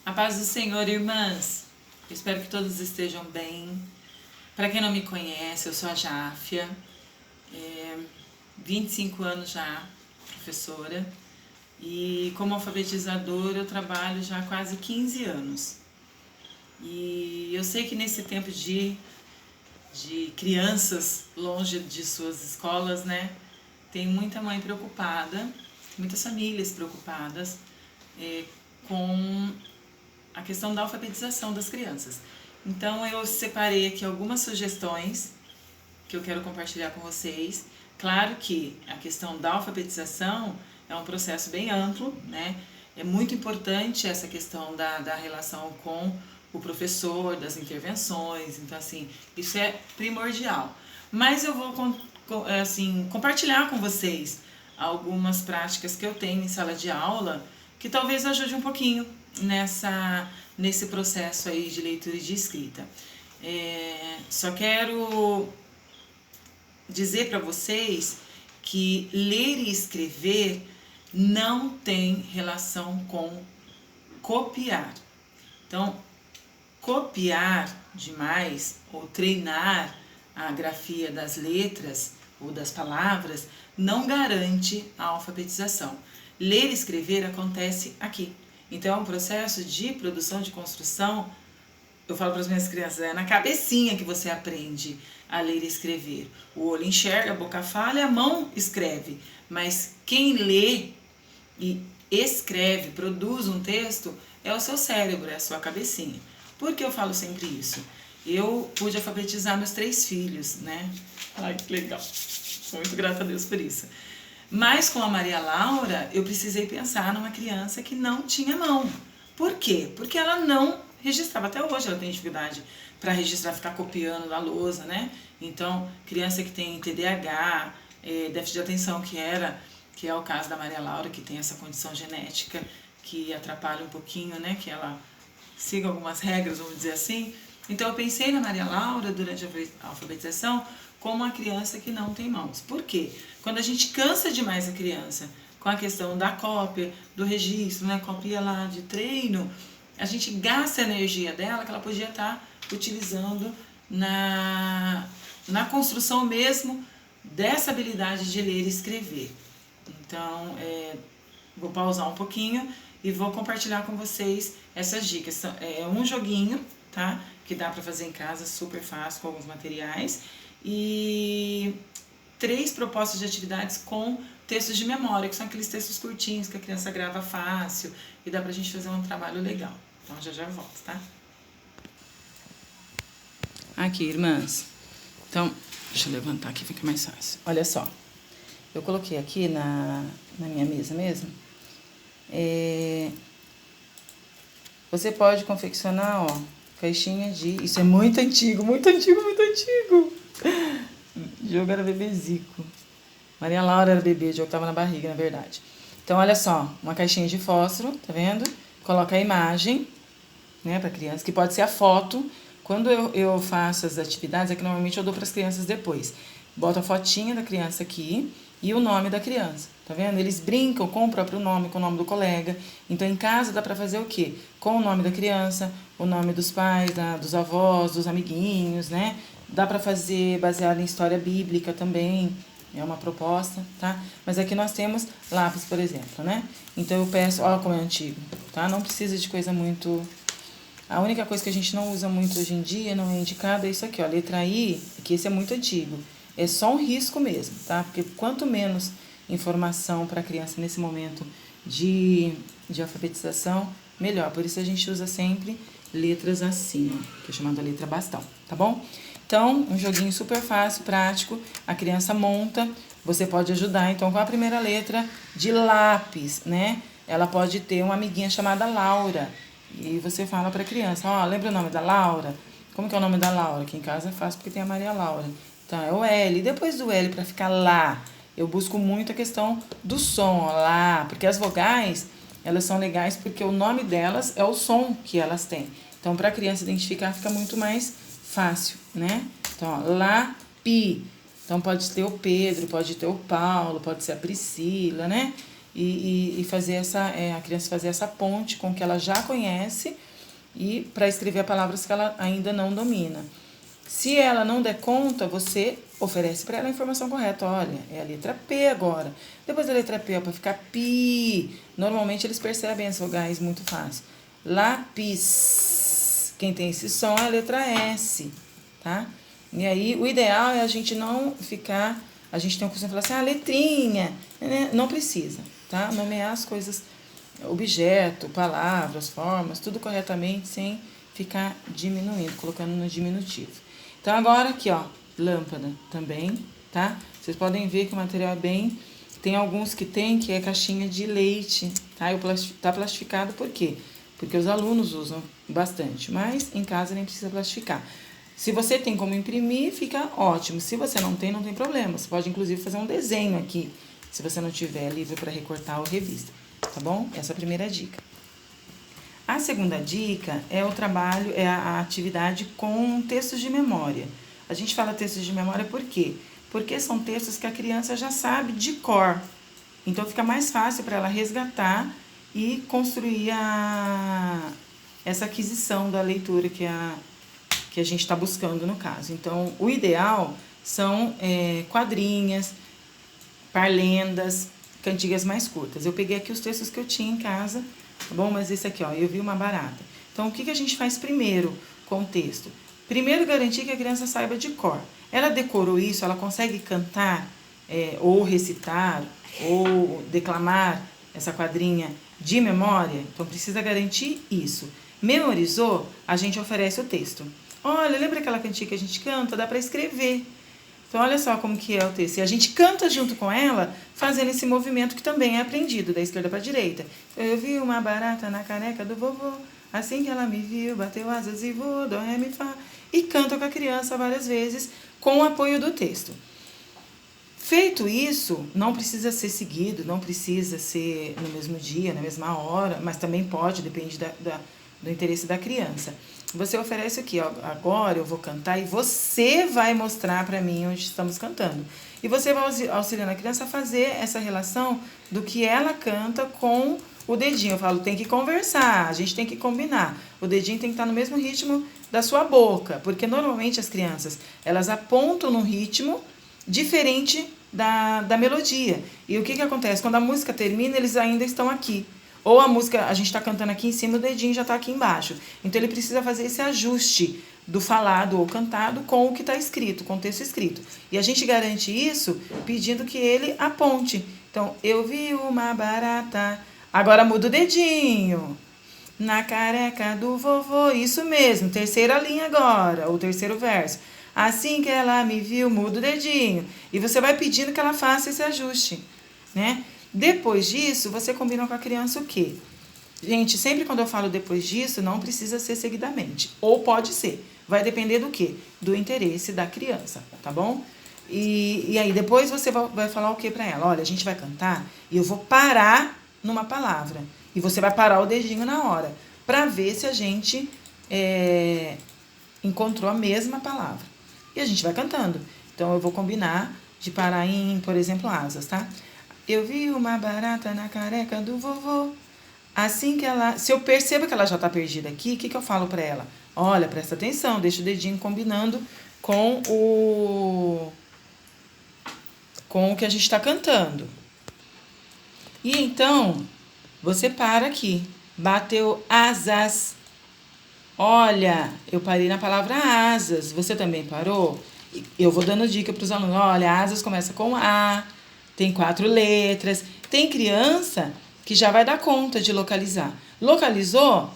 A paz do Senhor, irmãs. Espero que todos estejam bem. Para quem não me conhece, eu sou a Jáfia, 25 anos já professora, e como alfabetizadora eu trabalho já há quase 15 anos. E eu sei que nesse tempo de crianças longe de suas escolas, né, tem muita mãe preocupada, muitas famílias preocupadas com a questão da alfabetização das crianças. Então eu separei aqui algumas sugestões que eu quero compartilhar com vocês. Claro que a questão da alfabetização é um processo bem amplo, né? É muito importante essa questão da relação com o professor, das intervenções, então assim, isso é primordial. Mas eu vou assim, compartilhar com vocês algumas práticas que eu tenho em sala de aula que talvez ajude um pouquinho nesse processo aí de leitura e de escrita. Só quero dizer para vocês que ler e escrever não tem relação com copiar. Então, copiar demais ou treinar a grafia das letras ou das palavras não garante a alfabetização. Ler e escrever acontece aqui. Então, é um processo de produção, de construção. Eu falo para as minhas crianças, é na cabecinha que você aprende a ler e escrever. O olho enxerga, a boca fala e a mão escreve. Mas quem lê e escreve, produz um texto, é o seu cérebro, é a sua cabecinha. Por que eu falo sempre isso? Eu pude alfabetizar meus 3 filhos, né? Ai, que legal. Sou muito grata a Deus por isso. Mas com a Maria Laura, eu precisei pensar numa criança que não tinha mão. Por quê? Porque ela não registrava. Até hoje ela tem dificuldade para registrar, ficar copiando da lousa, né? Então, criança que tem TDAH, déficit de atenção, que é o caso da Maria Laura, que tem essa condição genética que atrapalha um pouquinho, né? Que ela siga algumas regras, vamos dizer assim. Então, eu pensei na Maria Laura durante a alfabetização como uma criança que não tem mãos. Por quê? Quando a gente cansa demais a criança com a questão da cópia, do registro, né? Copia lá de treino, a gente gasta a energia dela que ela podia estar utilizando na construção mesmo dessa habilidade de ler e escrever. Então, vou pausar um pouquinho e vou compartilhar com vocês essas dicas. É um joguinho, tá? Que dá para fazer em casa, super fácil, com alguns materiais. E 3 propostas de atividades com textos de memória, que são aqueles textos curtinhos que a criança grava fácil e dá pra gente fazer um trabalho legal. Então, já volto, tá? Aqui, irmãs. Então, deixa eu levantar aqui, fica mais fácil. Olha só. Eu coloquei aqui na minha mesa mesmo. Você pode confeccionar, ó, caixinha de... Isso é muito antigo, muito antigo, muito antigo. Diogo era bebezico. Maria Laura era bebê, Diogo tava na barriga, na verdade. Então, olha só, uma caixinha de fósforo, tá vendo? Coloca a imagem, né, pra criança, que pode ser a foto. Quando eu faço as atividades, é que normalmente eu dou para as crianças depois. Boto a fotinha da criança aqui e o nome da criança, tá vendo? Eles brincam com o próprio nome, com o nome do colega. Então, em casa, dá para fazer o quê? Com o nome da criança, o nome dos pais, dos avós, dos amiguinhos, né? Dá para fazer baseado em história bíblica também, é uma proposta, tá? Mas aqui nós temos lápis, por exemplo, né? Então, eu peço, ó como é antigo, tá? Não precisa de coisa muito... A única coisa que a gente não usa muito hoje em dia, não é indicado, é isso aqui, ó, letra I, que esse é muito antigo. É só um risco mesmo, tá? Porque quanto menos informação para a criança nesse momento de alfabetização, melhor. Por isso a gente usa sempre letras assim, ó, que é chamada letra bastão, tá bom? Então, um joguinho super fácil, prático, a criança monta, você pode ajudar, então, com a primeira letra de lápis, né? Ela pode ter uma amiguinha chamada Laura, e você fala para a criança, ó, lembra o nome da Laura? Como que é o nome da Laura? Aqui em casa é fácil porque tem a Maria Laura. Então, é o L. Depois do L, para ficar lá, eu busco muito a questão do som, ó, lá. Porque as vogais, elas são legais porque o nome delas é o som que elas têm. Então, para a criança identificar, fica muito mais fácil, né? Então, ó, lá, pi. Então, pode ter o Pedro, pode ter o Paulo, pode ser a Priscila, né? e fazer a criança fazer essa ponte com o que ela já conhece e para escrever palavras que ela ainda não domina. Se ela não der conta, você oferece para ela a informação correta. Olha, é a letra P agora. Depois da letra P é para ficar pi. Normalmente eles percebem as vogais muito fácil. Lápis. Quem tem esse som é a letra S, tá? E aí, o ideal é a gente não ficar... A gente tem o costume de falar assim, letrinha. Não precisa, tá? Nomear as coisas, objeto, palavras, formas, tudo corretamente, sem ficar diminuindo, colocando no diminutivo. Então, agora aqui, ó, lâmpada também, tá? Vocês podem ver que o material é bem... Tem alguns que é caixinha de leite, tá? Tá plastificado por quê? Porque os alunos usam bastante, mas em casa nem precisa plastificar. Se você tem como imprimir, fica ótimo. Se você não tem problema. Você pode, inclusive, fazer um desenho aqui, se você não tiver livro para recortar ou revista, tá bom? Essa é a primeira dica. A segunda dica é o trabalho, é a atividade com textos de memória. A gente fala textos de memória por quê? Porque são textos que a criança já sabe de cor. Então, fica mais fácil para ela resgatar e construir essa aquisição da leitura que a gente está buscando no caso. Então, o ideal são quadrinhas, parlendas, cantigas mais curtas. Eu peguei aqui os textos que eu tinha em casa, tá bom? Mas esse aqui, ó, eu vi uma barata. Então, o que a gente faz primeiro com o texto? Primeiro, garantir que a criança saiba de cor. Ela decorou isso, ela consegue cantar, ou recitar, ou declamar essa quadrinha de memória? Então, precisa garantir isso. Memorizou? A gente oferece o texto. Olha, lembra aquela cantiga que a gente canta? Dá para escrever. Então, olha só como que é o texto. E a gente canta junto com ela, fazendo esse movimento que também é aprendido, da esquerda para a direita. Eu vi uma barata na caneca do vovô, assim que ela me viu, bateu asas e voou, dó, ré, mi, fá. E canta com a criança várias vezes, com o apoio do texto. Feito isso, não precisa ser seguido, não precisa ser no mesmo dia, na mesma hora, mas também pode, depende do interesse da criança. Você oferece o quê? Agora eu vou cantar e você vai mostrar para mim onde estamos cantando. E você vai auxiliando a criança a fazer essa relação do que ela canta com o dedinho. Eu falo, tem que conversar, a gente tem que combinar. O dedinho tem que estar no mesmo ritmo da sua boca, porque normalmente as crianças, elas apontam num ritmo diferente da melodia. E o que acontece? Quando a música termina, eles ainda estão aqui. Ou a música, a gente está cantando aqui em cima, o dedinho já está aqui embaixo. Então, ele precisa fazer esse ajuste do falado ou cantado com o que está escrito, com o texto escrito. E a gente garante isso pedindo que ele aponte. Então, eu vi uma barata, agora muda o dedinho, na careca do vovô, isso mesmo, terceira linha agora, ou terceiro verso. Assim que ela me viu, muda o dedinho. E você vai pedindo que ela faça esse ajuste, né? Depois disso, você combina com a criança o quê? Gente, sempre quando eu falo depois disso, não precisa ser seguidamente. Ou pode ser. Vai depender do quê? Do interesse da criança, tá bom? E aí, depois você vai falar o quê pra ela? Olha, a gente vai cantar e eu vou parar numa palavra. E você vai parar o dedinho na hora, pra ver se a gente encontrou a mesma palavra. E a gente vai cantando. Então, eu vou combinar de parar em, por exemplo, asas, tá? Eu vi uma barata na careca do vovô. Assim que ela... Se eu percebo que ela já está perdida aqui, o que eu falo para ela? Olha, presta atenção, deixa o dedinho combinando com o que a gente está cantando. E então, você para aqui. Bateu asas. Olha, eu parei na palavra asas. Você também parou? Eu vou dando dica para os alunos. Olha, asas começa com A. Tem 4 letras. Tem criança que já vai dar conta de localizar. Localizou?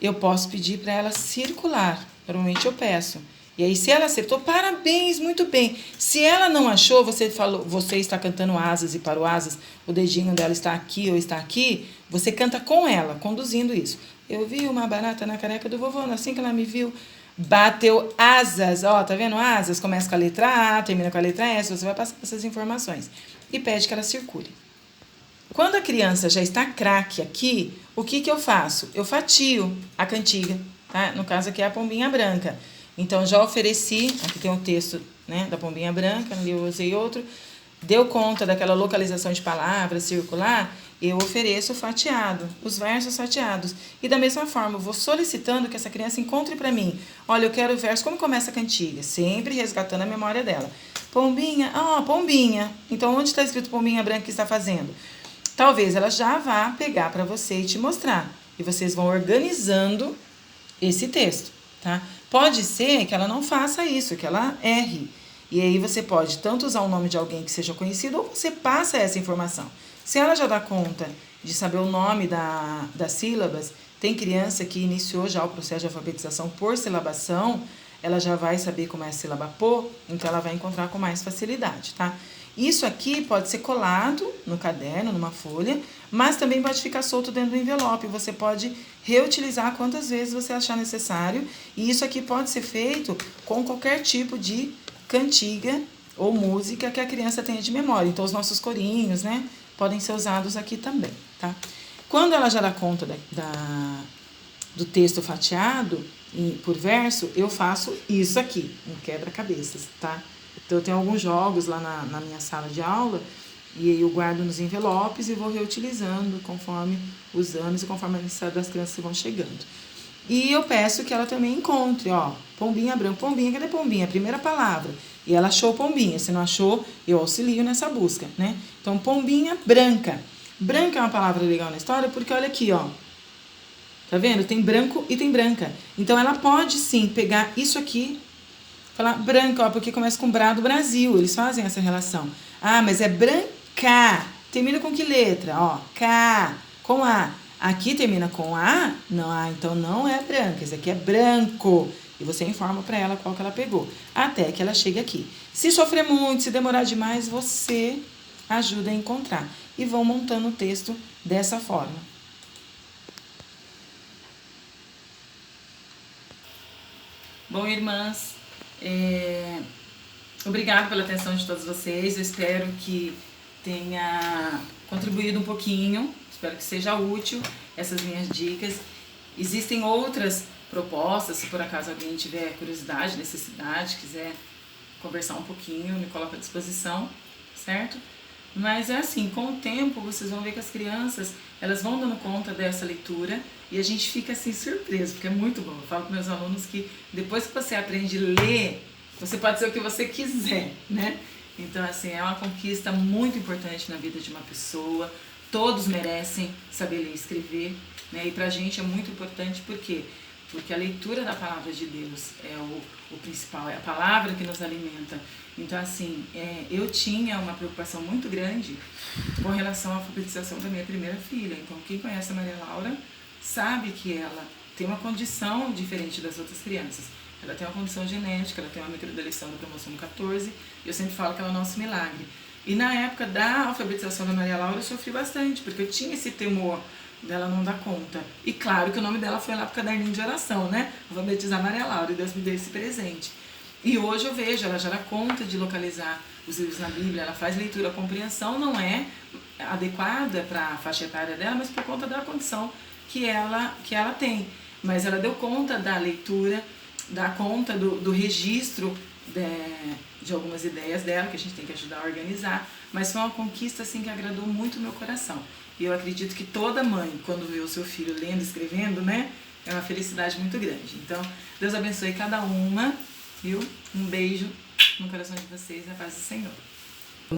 Eu posso pedir para ela circular. Normalmente eu peço. E aí, se ela acertou, parabéns, muito bem. Se ela não achou, você está cantando asas e parou asas, o dedinho dela está aqui ou está aqui, você canta com ela, conduzindo isso. Eu vi uma barata na careca do vovô, assim que ela me viu, bateu asas. Ó, tá vendo? Asas começa com a letra A, termina com a letra S, você vai passar essas informações. E pede que ela circule. Quando a criança já está craque aqui, o que eu faço? Eu fatio a cantiga, tá? No caso aqui é a pombinha branca. Então, já ofereci, aqui tem um texto, né, da pombinha branca, ali eu usei outro, deu conta daquela localização de palavras circular, eu ofereço o fatiado, os versos fatiados. E da mesma forma, eu vou solicitando que essa criança encontre para mim. Olha, eu quero o verso, como começa a cantiga? Sempre resgatando a memória dela. Pombinha, pombinha. Então, onde está escrito pombinha branca que está fazendo? Talvez ela já vá pegar para você e te mostrar. E vocês vão organizando esse texto, tá? Pode ser que ela não faça isso, que ela erre. E aí você pode tanto usar o nome de alguém que seja conhecido, ou você passa essa informação. Se ela já dá conta de saber o nome das sílabas, tem criança que iniciou já o processo de alfabetização por silabação, ela já vai saber como é a sílaba pô, então ela vai encontrar com mais facilidade, tá? Isso aqui pode ser colado no caderno, numa folha, mas também pode ficar solto dentro do envelope. Você pode reutilizar quantas vezes você achar necessário. E isso aqui pode ser feito com qualquer tipo de cantiga ou música que a criança tenha de memória. Então, os nossos corinhos, né, podem ser usados aqui também, tá? Quando ela já dá conta do texto fatiado por verso, eu faço isso aqui, um quebra-cabeças, tá? Então, eu tenho alguns jogos lá na minha sala de aula e aí eu guardo nos envelopes e vou reutilizando conforme os anos e conforme a necessidade das crianças que vão chegando. E eu peço que ela também encontre, pombinha branca, pombinha, cadê pombinha? Primeira palavra. E ela achou pombinha, se não achou, eu auxilio nessa busca, né? Então, pombinha branca. Branca é uma palavra legal na história porque olha aqui, tá vendo? Tem branco e tem branca. Então, ela pode sim pegar isso aqui, falar branca, porque começa com Bra do Brasil, eles fazem essa relação. Ah, mas é branca. Termina com que letra? K, com A. Aqui termina com A? Não, então não é branca, esse aqui é branco. E você informa para ela qual que ela pegou, até que ela chegue aqui. Se sofrer muito, se demorar demais, você ajuda a encontrar. E vão montando o texto dessa forma. Bom, irmãs, obrigada pela atenção de todos vocês. Eu espero que tenha contribuído um pouquinho. Espero que seja útil essas minhas dicas. Existem outras propostas, se por acaso alguém tiver curiosidade, necessidade, quiser conversar um pouquinho, me coloco à disposição, certo? Mas é assim, com o tempo vocês vão ver que as crianças, elas vão dando conta dessa leitura e a gente fica assim surpreso, porque é muito bom. Eu falo para meus alunos que depois que você aprende a ler, você pode ser o que você quiser, né? Então assim, é uma conquista muito importante na vida de uma pessoa. Todos merecem saber ler e escrever, né? E pra gente é muito importante, por quê? Porque a leitura da palavra de Deus é o principal, é a palavra que nos alimenta. Então, assim, eu tinha uma preocupação muito grande com relação à alfabetização da minha primeira filha. Então, quem conhece a Maria Laura sabe que ela tem uma condição diferente das outras crianças. Ela tem uma condição genética, ela tem uma microdeleção da cromossomo 14, e eu sempre falo que ela é o nosso milagre. E na época da alfabetização da Maria Laura eu sofri bastante, porque eu tinha esse temor dela não dar conta. E claro que o nome dela foi lá pro caderninho de oração, né? Alfabetizar Maria Laura, e Deus me deu esse presente. E hoje eu vejo, ela já dá conta de localizar os livros na Bíblia, ela faz leitura, a compreensão não é adequada para a faixa etária dela, mas por conta da condição que ela tem. Mas ela deu conta da leitura, dá conta do registro de algumas ideias dela, que a gente tem que ajudar a organizar, mas foi uma conquista assim que agradou muito o meu coração. E eu acredito que toda mãe, quando vê o seu filho lendo, escrevendo, né, é uma felicidade muito grande. Então, Deus abençoe cada uma, viu? Um beijo no coração de vocês, na paz do Senhor.